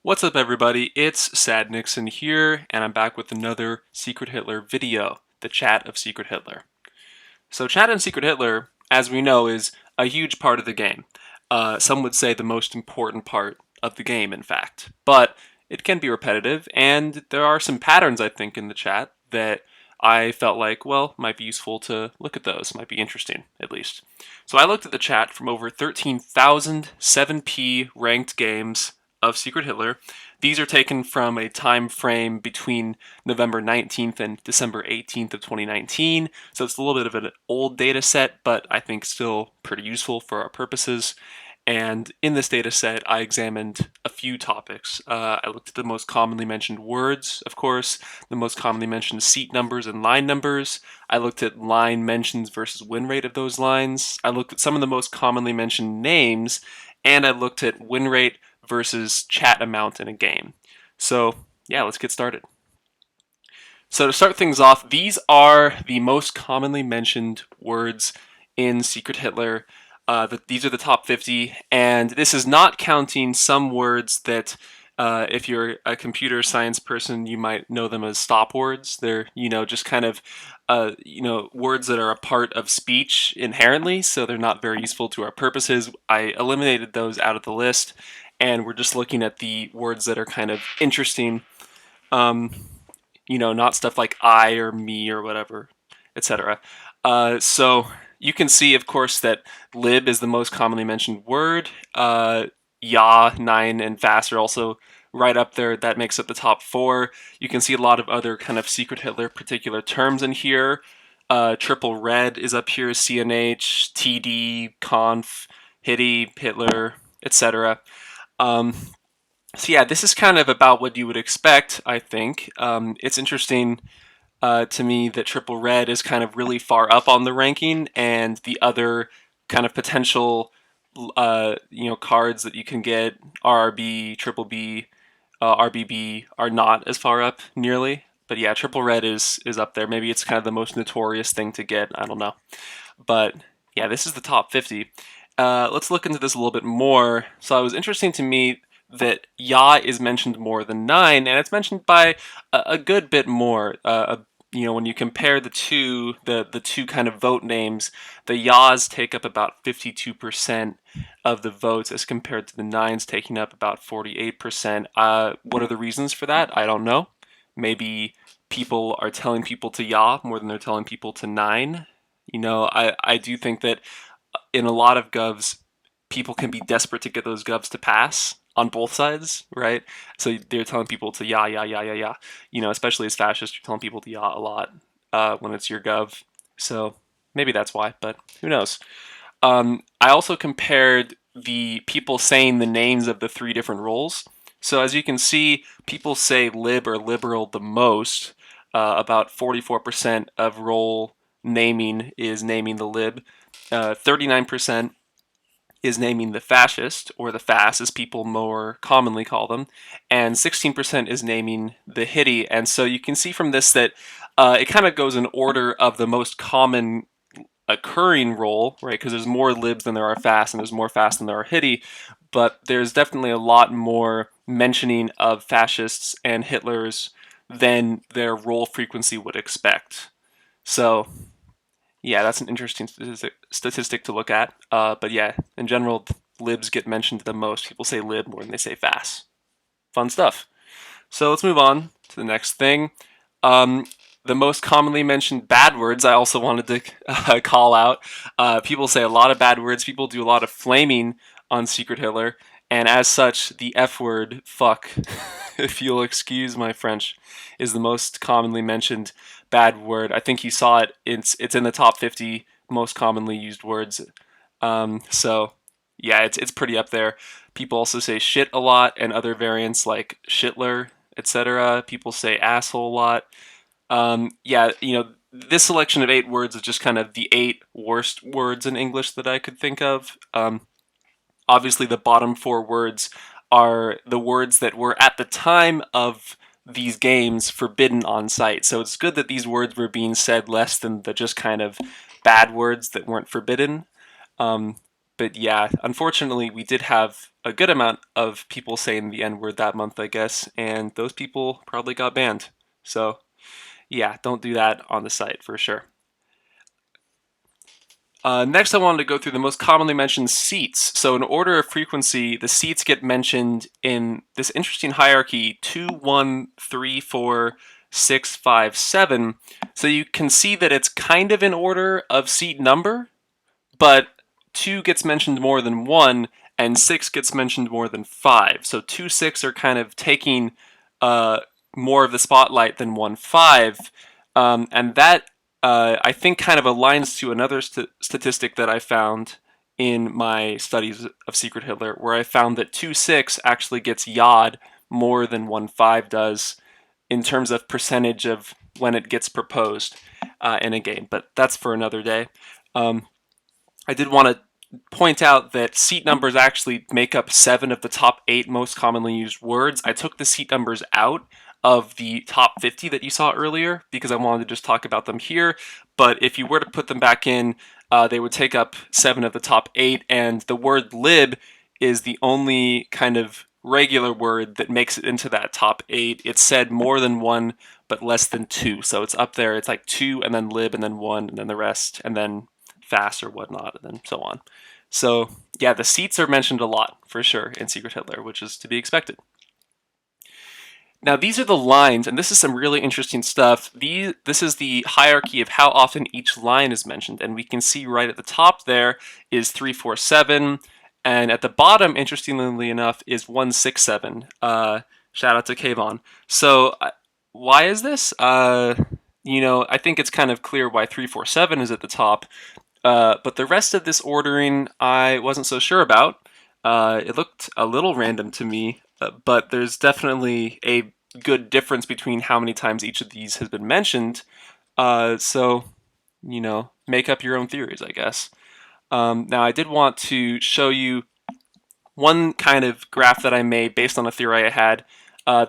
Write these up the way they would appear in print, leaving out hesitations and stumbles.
What's up, everybody? It's Sad Nixon here, and I'm back with another Secret Hitler video, the Chat of Secret Hitler. So, Chat and Secret Hitler, as we know, is a huge part of the game. Some would say the most important part of the game, in fact. But it can be repetitive, and there are some patterns, I think, in the chat that I felt like, well, might be useful to look at those, might be interesting, at least. So I looked at the chat from over 13,000 7P ranked games of Secret Hitler. These are taken from a time frame between November 19th and December 18th of 2019, so it's a little bit of an old data set, but I think still pretty useful for our purposes. And in this data set, I examined a few topics. I looked at the most commonly mentioned words, of course, the most commonly mentioned seat numbers and line numbers. I looked at line mentions versus win rate of those lines. I looked at some of the most commonly mentioned names, and I looked at win rate versus chat amount in a game. So, yeah, let's get started. So to start things off, these are the most commonly mentioned words in Secret Hitler. These are the top 50, and this is not counting some words that, if you're a computer science person, you might know them as stop words. They're, just kind of, words that are a part of speech inherently, so they're not very useful to our purposes. I eliminated those out of the list, and we're just looking at the words that are kind of interesting. Um, not stuff like I or me or whatever, etc. So you can see, of course, that lib is the most commonly mentioned word. Ya, nine, and fast are also right up there. That makes up the top four. You can see a lot of other kind of Secret Hitler particular terms in here. Triple red is up here, CNH, TD, conf, Hitty, Hitler, etc. So yeah, this is kind of about what you would expect, I think. It's interesting to me that Triple Red is kind of really far up on the ranking, and the other kind of potential, cards that you can get, RRB, Triple B, RBB, are not as far up nearly. But yeah, Triple Red is up there. Maybe it's kind of the most notorious thing to get. I don't know, but yeah, this is the top 50. Let's look into this a little bit more. So it was interesting to me that Ya is mentioned more than 9, and it's mentioned by a good bit more. When you compare the two kind of vote names, the Ya's take up about 52% of the votes as compared to the Nines taking up about 48%. What are the reasons for that? I don't know. Maybe people are telling people to Ya more than they're telling people to Nine. I do think that in a lot of govs, people can be desperate to get those govs to pass on both sides, right? So they're telling people to yeah, yeah, yeah, yeah, yeah. Especially as fascists, you're telling people to yeah a lot when it's your gov. So maybe that's why, but who knows? I also compared the people saying the names of the three different roles. So as you can see, people say lib or liberal the most. About 44% of role naming is naming the lib. 39% is naming the fascist, or the fas as people more commonly call them, and 16% is naming the hitty. And so you can see from this that it kind of goes in order of the most common occurring role, right? Because there's more libs than there are fast, and there's more fast than there are hitty, but there's definitely a lot more mentioning of fascists and Hitlers than their role frequency would expect. So yeah, that's an interesting statistic to look at. But yeah, in general, libs get mentioned the most. People say lib more than they say fast. Fun stuff. So let's move on to the next thing. Um, the most commonly mentioned bad words I also wanted to call out. People say a lot of bad words. People do a lot of flaming on Secret Hitler. And as such, the F word, fuck, if you'll excuse my French, is the most commonly mentioned bad word. I think you saw it. It's in the top 50 most commonly used words. So yeah, it's pretty up there. People also say shit a lot, and other variants like shitler, etc. People say asshole a lot. Yeah, this selection of 8 words is just kind of the 8 worst words in English that I could think of. Obviously, the bottom 4 words are the words that were at the time of these games forbidden on site. So it's good that these words were being said less than the just kind of bad words that weren't forbidden. Um, But yeah, unfortunately, we did have a good amount of people saying the N word that month, I guess, and those people probably got banned. So yeah, don't do that on the site for sure. Next, I wanted to go through the most commonly mentioned seats. So, in order of frequency, the seats get mentioned in this interesting hierarchy 2, 1, 3, 4, 6, 5, 7. So, you can see that it's kind of in order of seat number, but 2 gets mentioned more than 1, and 6 gets mentioned more than 5. So, 2, 6 are kind of taking uh, more of the spotlight than 1, 5. And that I think kind of aligns to another statistic that I found in my studies of Secret Hitler, where I found that 2-6 actually gets yod more than 1-5 does in terms of percentage of when it gets proposed in a game. But that's for another day. I did want to point out that seat numbers actually make up 7 of the top 8 most commonly used words. I took the seat numbers out of the top 50 that you saw earlier because I wanted to just talk about them here. But if you were to put them back in, they would take up 7 of the top 8. And the word lib is the only kind of regular word that makes it into that top 8. It's said more than 1, but less than 2. So it's up there. It's like 2 and then lib and then 1 and then the rest and then fast or whatnot and then so on. So yeah, the seats are mentioned a lot for sure in Secret Hitler, which is to be expected. Now these are the lines, and this is some really interesting stuff. This is the hierarchy of how often each line is mentioned, and we can see right at the top there is 347, and at the bottom, interestingly enough, is 167. Shout out to Kayvon. So why is this? I think it's kind of clear why 347 is at the top. But the rest of this ordering, I wasn't so sure about. It looked a little random to me, but there's definitely a good difference between how many times each of these has been mentioned. So, make up your own theories, I guess. Now, I did want to show you one kind of graph that I made based on a theory I had.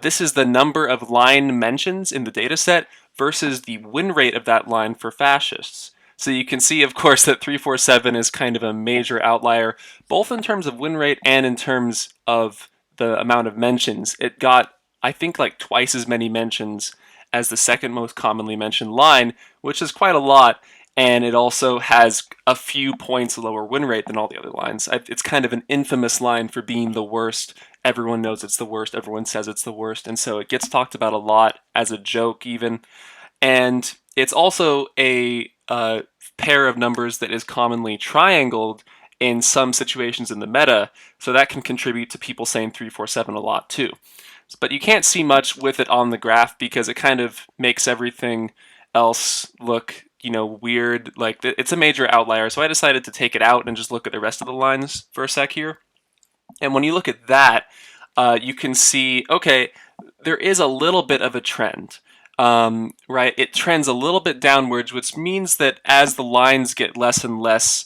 This is the number of line mentions in the data set versus the win rate of that line for fascists. So you can see, of course, that 347 is kind of a major outlier, both in terms of win rate and in terms of the amount of mentions. It got, I think, like twice as many mentions as the second most commonly mentioned line, which is quite a lot, and it also has a few points lower win rate than all the other lines. It's kind of an infamous line for being the worst. Everyone knows it's the worst, everyone says it's the worst, and so it gets talked about a lot as a joke even. And it's also a pair of numbers that is commonly triangled in some situations in the meta, so that can contribute to people saying 347 a lot too. But you can't see much with it on the graph because it kind of makes everything else look, weird. Like it's a major outlier, so I decided to take it out and just look at the rest of the lines for a sec here. And when you look at that, you can see, okay, there is a little bit of a trend. Right? It trends a little bit downwards, which means that as the lines get less and less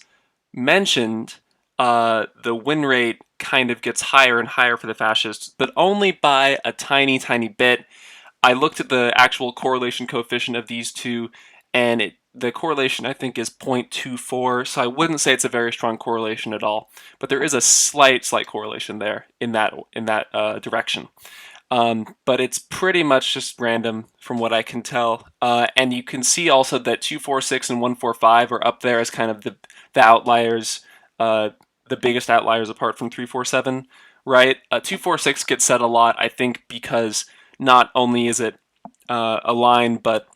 mentioned, the win rate kind of gets higher and higher for the fascists, but only by a tiny, tiny bit. I looked at the actual correlation coefficient of these two, and the correlation I think is 0.24, so I wouldn't say it's a very strong correlation at all, but there is a slight correlation there in that direction. But it's pretty much just random from what I can tell. And you can see also that 246 and 145 are up there as kind of the outliers, the biggest outliers apart from 347, right? 246 gets said a lot, I think, because not only is it a line, but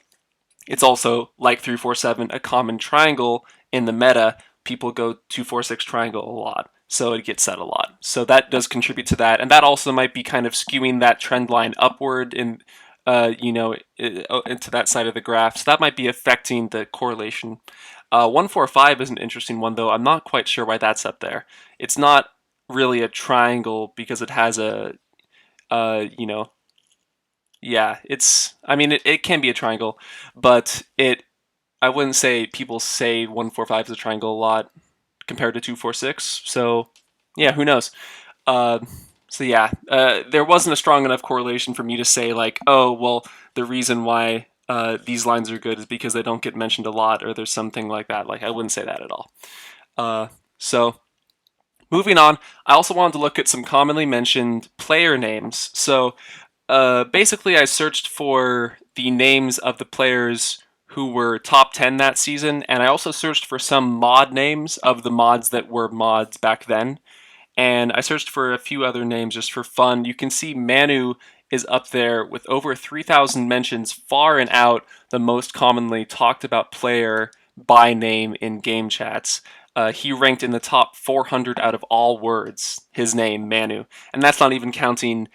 it's also, like 347, a common triangle in the meta. People go 246 triangle a lot, so it gets said a lot. So that does contribute to that, and that also might be kind of skewing that trend line upward into that side of the graph. So that might be affecting the correlation. 145 is an interesting one, though. I'm not quite sure why that's up there. It's not really a triangle because it has a, yeah, it can be a triangle, but I wouldn't say people say 145 is a triangle a lot compared to 246. So, yeah, who knows? There wasn't a strong enough correlation for me to say like, oh, well, the reason why these lines are good is because they don't get mentioned a lot, or there's something like that. Like, I wouldn't say that at all. So moving on, I also wanted to look at some commonly mentioned player names. So basically, I searched for the names of the players who were top 10 that season, and I also searched for some mod names of the mods that were mods back then. And I searched for a few other names just for fun. You can see Manu is up there with over 3,000 mentions, far and out the most commonly talked about player by name in game chats. He ranked in the top 400 out of all words, his name, Manu. And that's not even counting,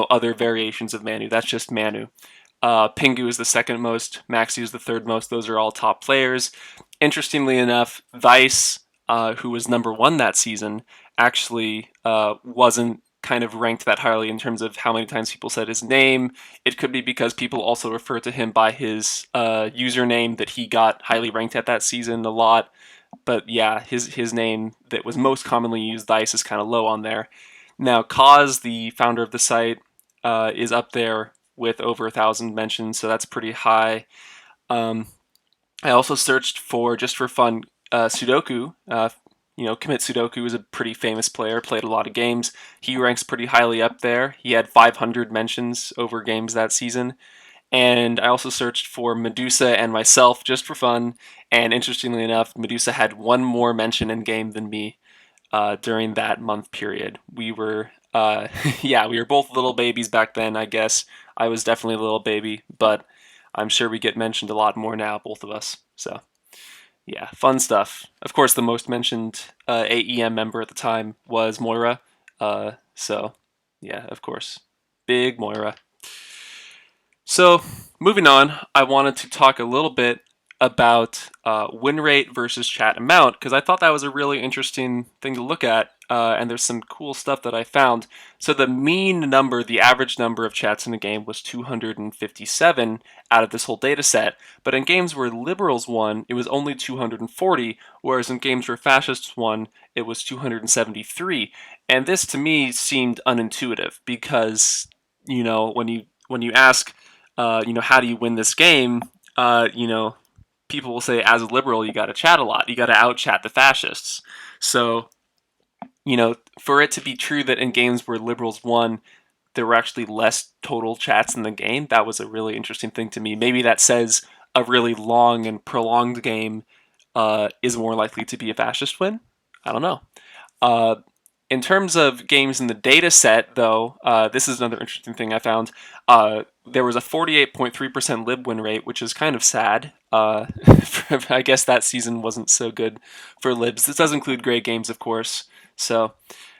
other variations of Manu. That's just Manu. Pingu is the second most, Maxi is the third most. Those are all top players. Interestingly enough, Vice, who was number one that season, actually wasn't kind of ranked that highly in terms of how many times people said his name. It could be because people also refer to him by his username that he got highly ranked at that season a lot. But yeah, his name that was most commonly used, Dice, is kind of low on there. Now, Kaz, the founder of the site, is up there with over 1,000 mentions, so that's pretty high. I also searched for, just for fun, Sudoku. Commit Sudoku is a pretty famous player, played a lot of games. He ranks pretty highly up there. He had 500 mentions over games that season. And I also searched for Medusa and myself just for fun. And interestingly enough, Medusa had one more mention in game than me during that month period. We were, we were both little babies back then, I guess. I was definitely a little baby, but I'm sure we get mentioned a lot more now, both of us. So, yeah, fun stuff. Of course, the most mentioned AEM member at the time was Moira. Yeah, of course. Big Moira. So, moving on, I wanted to talk a little bit about win rate versus chat amount because I thought that was a really interesting thing to look at, and there's some cool stuff that I found. So, the mean number, the average number of chats in a game was 257 out of this whole data set, but in games where liberals won, it was only 240, whereas in games where fascists won, it was 273. And this to me seemed unintuitive because, when you ask how do you win this game? People will say, as a liberal, you got to chat a lot. You got to out-chat the fascists. So, for it to be true that in games where liberals won, there were actually less total chats in the game, that was a really interesting thing to me. Maybe that says a really long and prolonged game is more likely to be a fascist win. I don't know. Uh, in terms of games in the data set, though, this is another interesting thing I found. There was a 48.3% lib win rate, which is kind of sad. I guess that season wasn't so good for libs. This does include great games, of course. So,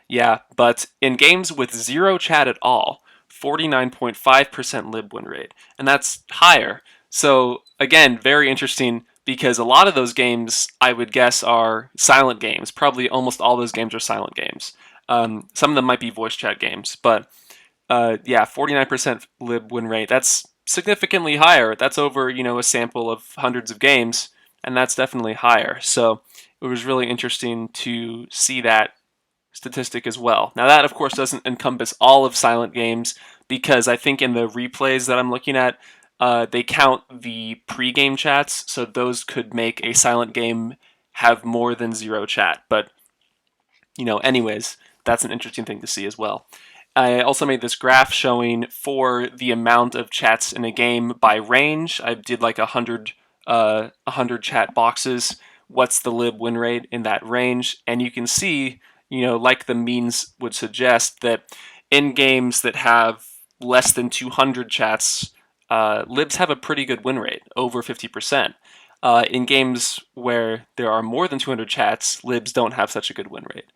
yeah, but in games with zero chat at all, 49.5% lib win rate, and that's higher. So, again, very interesting because a lot of those games, I would guess, are silent games. Probably almost all those games are silent games. Some of them might be voice chat games, but 49% lib win rate. That's significantly higher. That's over, a sample of hundreds of games, and that's definitely higher. So it was really interesting to see that statistic as well. Now that, of course, doesn't encompass all of silent games because I think in the replays that I'm looking at, they count the pre-game chats, so those could make a silent game have more than zero chat. But, anyways, that's an interesting thing to see as well. I also made this graph showing for the amount of chats in a game by range. I did like 100 chat boxes. What's the lib win rate in that range? And you can see, like the means would suggest, that in games that have less than 200 chats, libs have a pretty good win rate, over 50%. In games where there are more than 200 chats, libs don't have such a good win rate.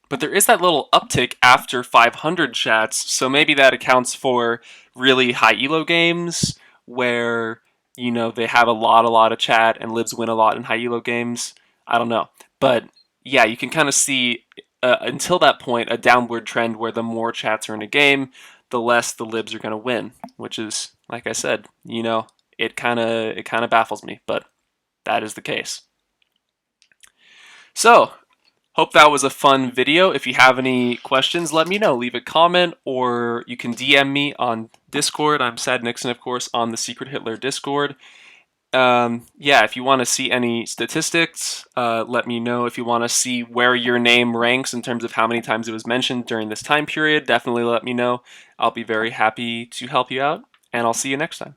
But there is that little uptick after 500 chats, so maybe that accounts for really high elo games where, they have a lot of chat and libs win a lot in high elo games. I don't know. But yeah, you can kind of see, until that point, a downward trend where the more chats are in a game, the less the libs are going to win, which is, like I said, it kind of baffles me, but that is the case. So, hope that was a fun video. If you have any questions, let me know. Leave a comment or you can DM me on Discord. I'm Sad Nixon, of course, on the Secret Hitler Discord. yeah, if you want to see any statistics, let me know. If you want to see where your name ranks in terms of how many times it was mentioned during this time period, definitely let me know. I'll be very happy to help you out, and I'll see you next time.